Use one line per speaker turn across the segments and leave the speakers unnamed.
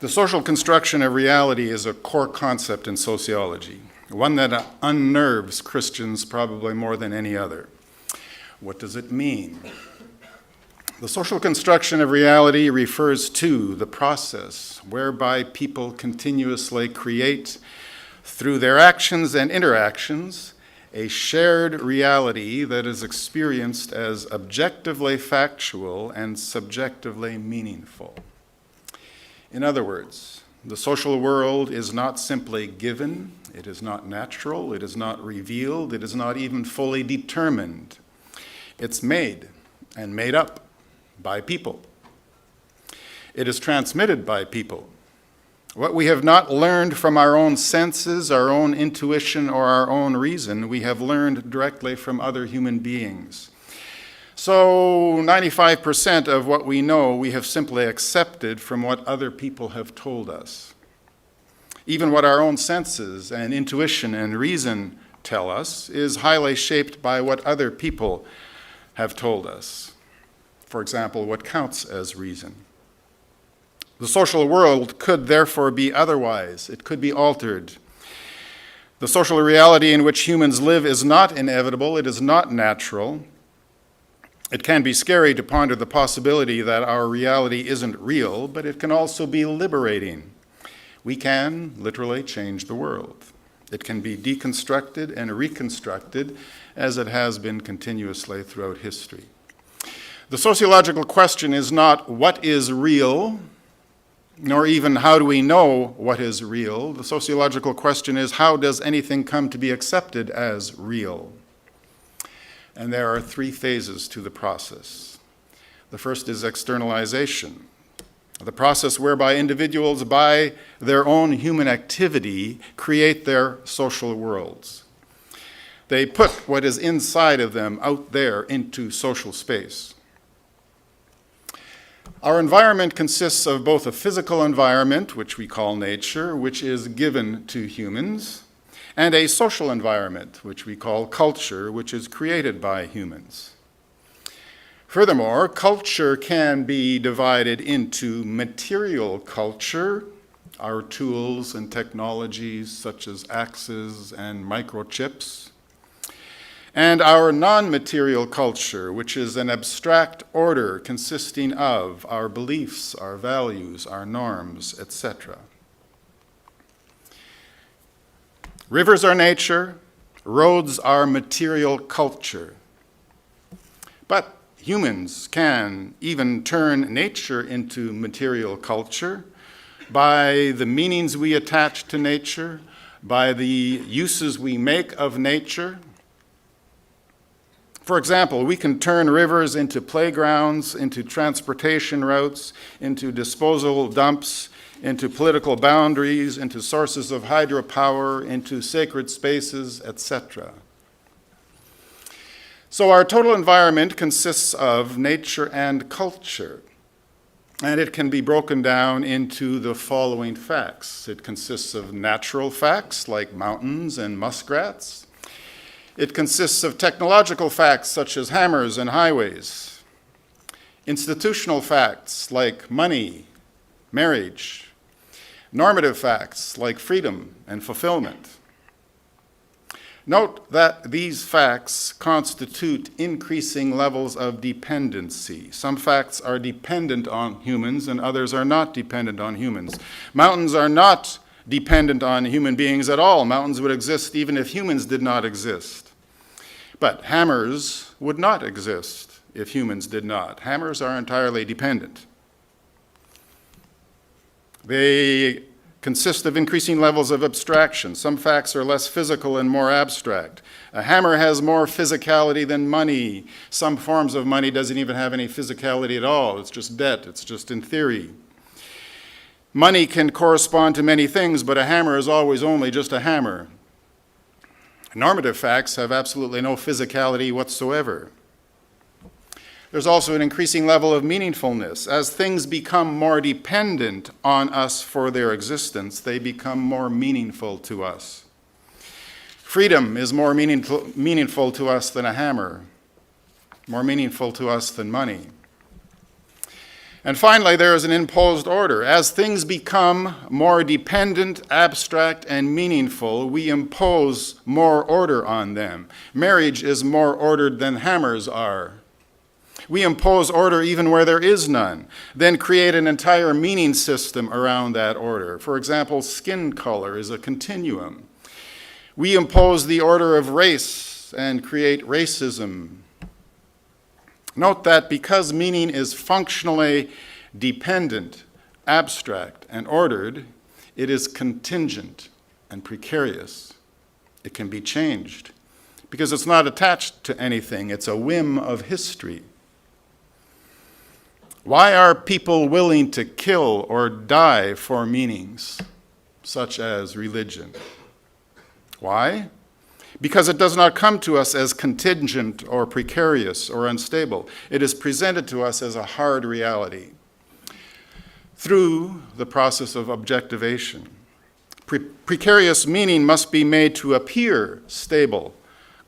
The social construction of reality is a core concept in sociology, one that unnerves Christians probably more than any other. What does it mean? The social construction of reality refers to the process whereby people continuously create, through their actions and interactions, a shared reality that is experienced as objectively factual and subjectively meaningful. In other words, the social world is not simply given, it is not natural, it is not revealed, it is not even fully determined. It's made and made up by people. It is transmitted by people. What we have not learned from our own senses, our own intuition, or our own reason, we have learned directly from other human beings. So 95% of what we know, we have simply accepted from what other people have told us. Even what our own senses and intuition and reason tell us is highly shaped by what other people have told us. For example, what counts as reason. The social world could therefore be otherwise. It could be altered. The social reality in which humans live is not inevitable. It is not natural. It can be scary to ponder the possibility that our reality isn't real, but it can also be liberating. We can literally change the world. It can be deconstructed and reconstructed as it has been continuously throughout history. The sociological question is not what is real, nor even how do we know what is real. The sociological question is how does anything come to be accepted as real? And there are three phases to the process. The first is externalization, the process whereby individuals, by their own human activity, create their social worlds. They put what is inside of them out there into social space. Our environment consists of both a physical environment, which we call nature, which is given to humans, and a social environment, which we call culture, which is created by humans. Furthermore, culture can be divided into material culture, our tools and technologies such as axes and microchips, and our non-material culture, which is an abstract order consisting of our beliefs, our values, our norms, etc. Rivers are nature, roads are material culture. But humans can even turn nature into material culture by the meanings we attach to nature, by the uses we make of nature. For example, we can turn rivers into playgrounds, into transportation routes, into disposal dumps, into political boundaries, into sources of hydropower, into sacred spaces, etc. So our total environment consists of nature and culture, and it can be broken down into the following facts. It consists of natural facts like mountains and muskrats. It consists of technological facts such as hammers and highways, institutional facts like money, marriage, normative facts like freedom and fulfillment. Note that these facts constitute increasing levels of dependency. Some facts are dependent on humans and others are not dependent on humans. Mountains are not dependent on human beings at all. Mountains would exist even if humans did not exist. But hammers would not exist if humans did not. Hammers are entirely dependent. They consist of increasing levels of abstraction. Some facts are less physical and more abstract. A hammer has more physicality than money. Some forms of money doesn't even have any physicality at all. It's just debt. It's just in theory. Money can correspond to many things, but a hammer is always only just a hammer. Normative facts have absolutely no physicality whatsoever. There's also an increasing level of meaningfulness. As things become more dependent on us for their existence, they become more meaningful to us. Freedom is more meaningful to us than a hammer, more meaningful to us than money. And finally, there is an imposed order. As things become more dependent, abstract, and meaningful, we impose more order on them. Marriage is more ordered than hammers are. We impose order even where there is none, then create an entire meaning system around that order. For example, skin color is a continuum. We impose the order of race and create racism. Note that because meaning is functionally dependent, abstract, and ordered, it is contingent and precarious. It can be changed because it's not attached to anything. It's a whim of history. Why are people willing to kill or die for meanings, such as religion? Why? Because it does not come to us as contingent or precarious or unstable. It is presented to us as a hard reality through the process of objectivation. Precarious meaning must be made to appear stable,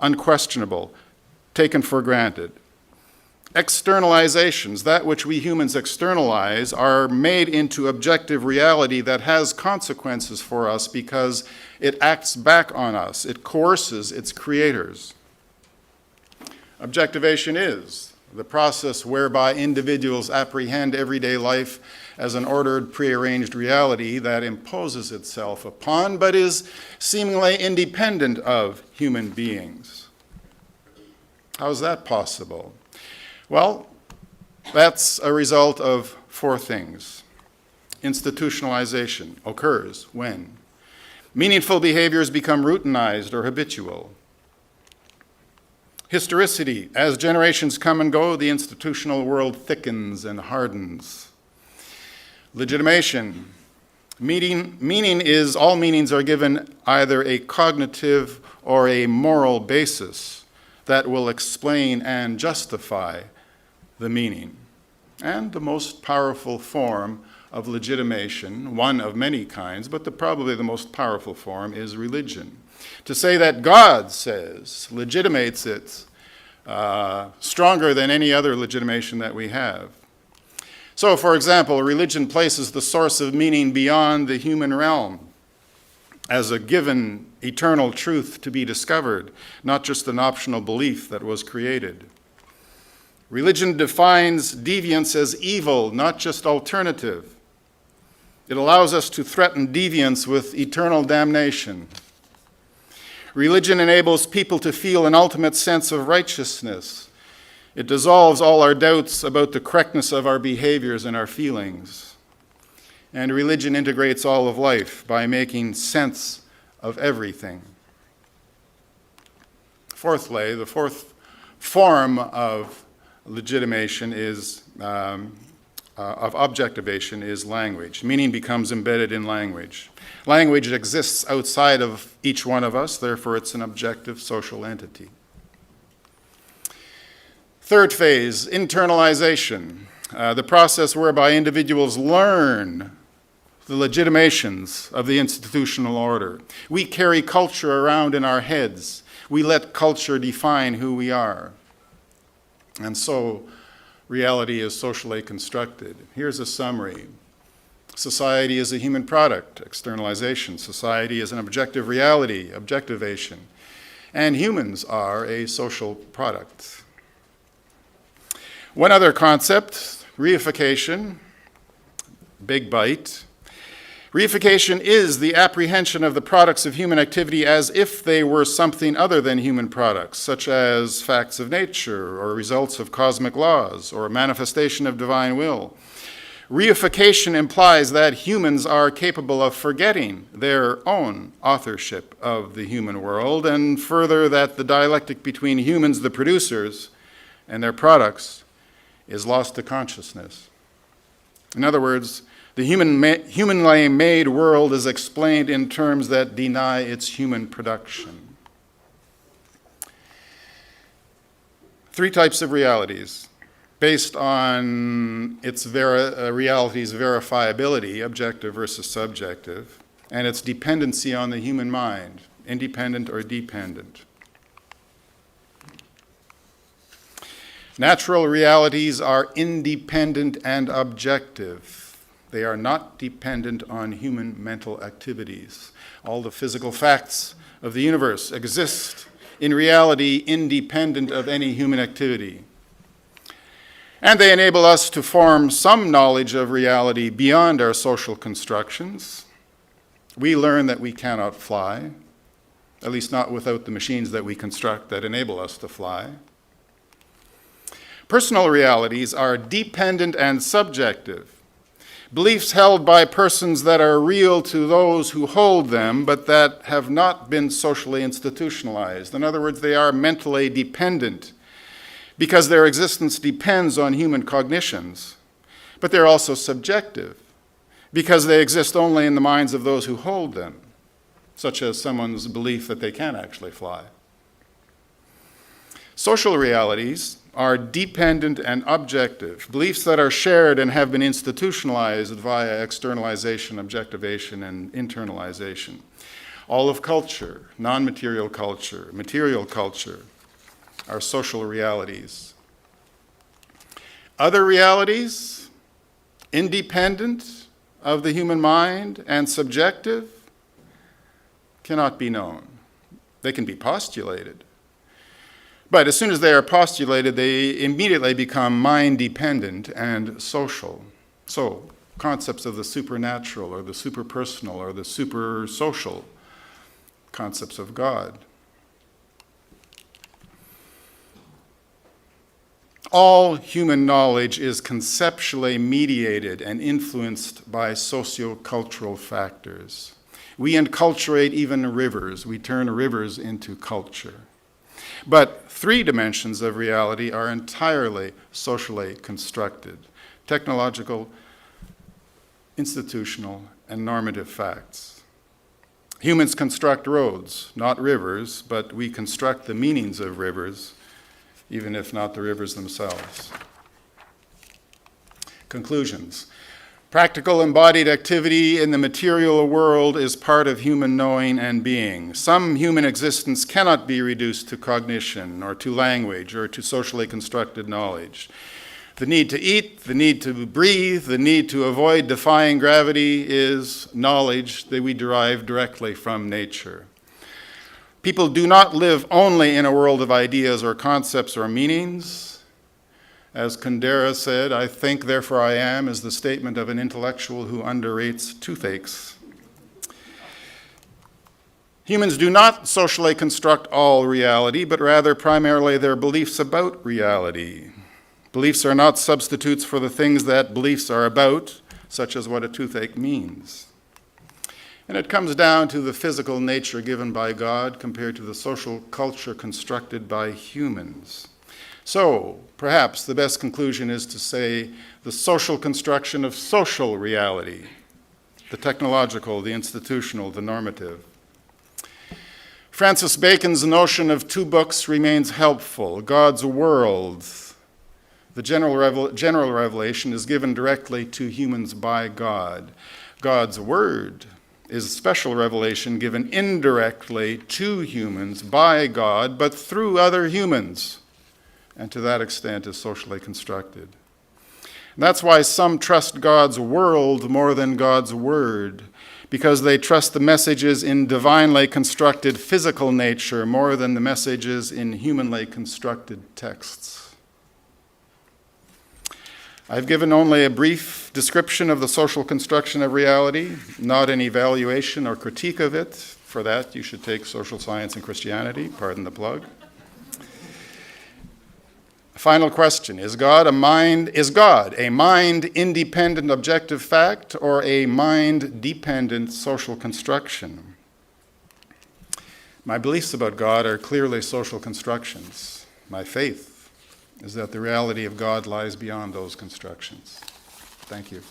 unquestionable, taken for granted. Externalizations, that which we humans externalize, are made into objective reality that has consequences for us because it acts back on us. It coerces its creators. Objectivation is the process whereby individuals apprehend everyday life as an ordered, prearranged reality that imposes itself upon, but is seemingly independent of human beings. How is that possible? Well, that's a result of four things. Institutionalization occurs when meaningful behaviors become routinized or habitual. Historicity, as generations come and go, the institutional world thickens and hardens. Legitimation, meaning is all meanings are given either a cognitive or a moral basis that will explain and justify the meaning. And the most powerful form of legitimation, one of many kinds, but probably the most powerful form is religion. To say that God says legitimates it stronger than any other legitimation that we have. So, for example, religion places the source of meaning beyond the human realm as a given eternal truth to be discovered, not just an optional belief that was created. Religion defines deviance as evil, not just alternative. It allows us to threaten deviance with eternal damnation. Religion enables people to feel an ultimate sense of righteousness. It dissolves all our doubts about the correctness of our behaviors and our feelings. And religion integrates all of life by making sense of everything. Fourthly, the fourth form of legitimation is, of objectivation is language. Meaning becomes embedded in language. Language exists outside of each one of us, therefore it's an objective social entity. Third phase, internalization, the process whereby individuals learn the legitimations of the institutional order. We carry culture around in our heads. We let culture define who we are. And so reality is socially constructed. Here's a summary. Society is a human product, externalization. Society is an objective reality, objectivation. And humans are a social product. One other concept, reification, big bite. Reification is the apprehension of the products of human activity as if they were something other than human products, such as facts of nature or results of cosmic laws or a manifestation of divine will. Reification implies that humans are capable of forgetting their own authorship of the human world, and further that the dialectic between humans, the producers, and their products is lost to consciousness. In other words, the humanly made world is explained in terms that deny its human production. Three types of realities based on its reality's verifiability, objective versus subjective, and its dependency on the human mind, independent or dependent. Natural realities are independent and objective. They are not dependent on human mental activities. All the physical facts of the universe exist in reality independent of any human activity. And they enable us to form some knowledge of reality beyond our social constructions. We learn that we cannot fly, at least not without the machines that we construct that enable us to fly. Personal realities are dependent and subjective. Beliefs held by persons that are real to those who hold them, but that have not been socially institutionalized. In other words, they are mentally dependent because their existence depends on human cognitions. But they're also subjective because they exist only in the minds of those who hold them, such as someone's belief that they can actually fly. Social realities are dependent and objective, beliefs that are shared and have been institutionalized via externalization, objectivation, and internalization. All of culture, non-material culture, material culture, are social realities. Other realities, independent of the human mind and subjective, cannot be known. They can be postulated. But as soon as they are postulated, they immediately become mind-dependent and social. So, concepts of the supernatural or the superpersonal or the super-social, concepts of God. All human knowledge is conceptually mediated and influenced by socio-cultural factors. We enculturate even rivers. We turn rivers into culture. But three dimensions of reality are entirely socially constructed: technological, institutional, and normative facts. Humans construct roads, not rivers, but we construct the meanings of rivers, even if not the rivers themselves. Conclusions. Practical embodied activity in the material world is part of human knowing and being. Some human existence cannot be reduced to cognition or to language or to socially constructed knowledge. The need to eat, the need to breathe, the need to avoid defying gravity is knowledge that we derive directly from nature. People do not live only in a world of ideas or concepts or meanings. As Kundera said, "I think, therefore I am," is the statement of an intellectual who underrates toothaches. Humans do not socially construct all reality, but rather primarily their beliefs about reality. Beliefs are not substitutes for the things that beliefs are about, such as what a toothache means. And it comes down to the physical nature given by God compared to the social culture constructed by humans. So, perhaps the best conclusion is to say the social construction of social reality, the technological, the institutional, the normative. Francis Bacon's notion of two books remains helpful. God's world, the general revelation, is given directly to humans by God. God's word is a special revelation given indirectly to humans by God, but through other humans, and to that extent is socially constructed. And that's why some trust God's world more than God's word, because they trust the messages in divinely constructed physical nature more than the messages in humanly constructed texts. I've given only a brief description of the social construction of reality, not an evaluation or critique of it. For that, you should take Social Science and Christianity, pardon the plug. Final question, is God a mind-independent objective fact or a mind-dependent social construction? My beliefs about God are clearly social constructions. My faith is that the reality of God lies beyond those constructions. Thank you.